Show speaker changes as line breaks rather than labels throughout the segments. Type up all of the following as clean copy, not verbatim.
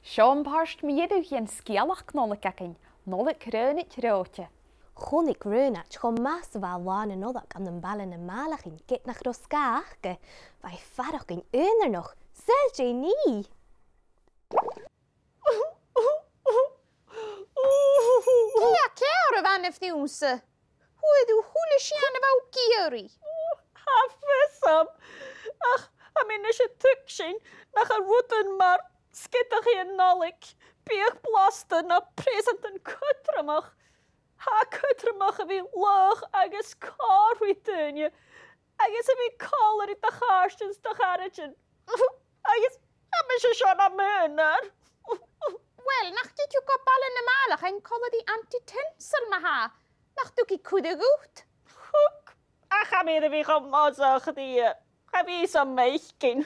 Sean barst miedwch yn sgialach gnolig acyn, nolig rönit rootje.
Chonig rönat chom mas fel wan yn oddach am den ballen yn malach in get nach roskaachge, vai farach in öner nog, selje nie.
Ja, kjære vänner fjuse. Hoe du hule sjane vau kieri?
Hafesam. Ach, amin is het tuksin, nach a roeten maar skittig in nolik. Bieg blaste na present en kutramach. Ha kutramach vi loch agus karwitunje. Agus vi kaller it de gaarstens de garretjen. Agus, amin is schon a munner.
Wel, nach dit ju go ballen na malach en kolle die antitensel ma ha. Nach du ki kude goed.
Hoek. Ach, amin vi gaan mazag die. Ga wie zo meiskin.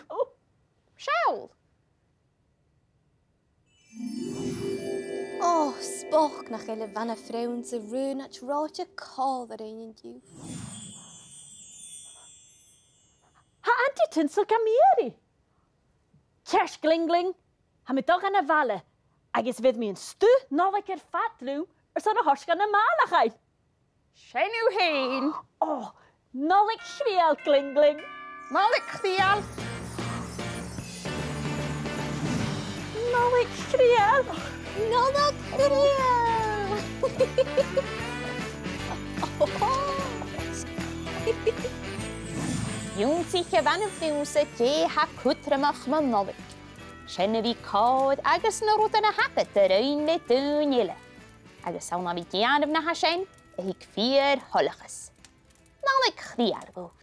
Sjaul.
Oh, spoch nach hele vanne vrouwen ze rönat rootje kalder in you.
Ha antitinsel kamieri. Kersh glingling. Ha me toch aan de valle. Agus vid me een stu nolik fatlu. Zo'n horskan na malachheid.
Sjenu heen.
Oh, nolik schriel glingling.
Malik chdial.
Nolik schriel.
Nolik kriel!
Jung sich vänner fjuse je ha kutramach man nolik. Sjenne vi kod agus na rotene happet de røynle tunjele. Agus sauna vi gjerna ha sjen, ik vier holliges. Nolik chdial goed.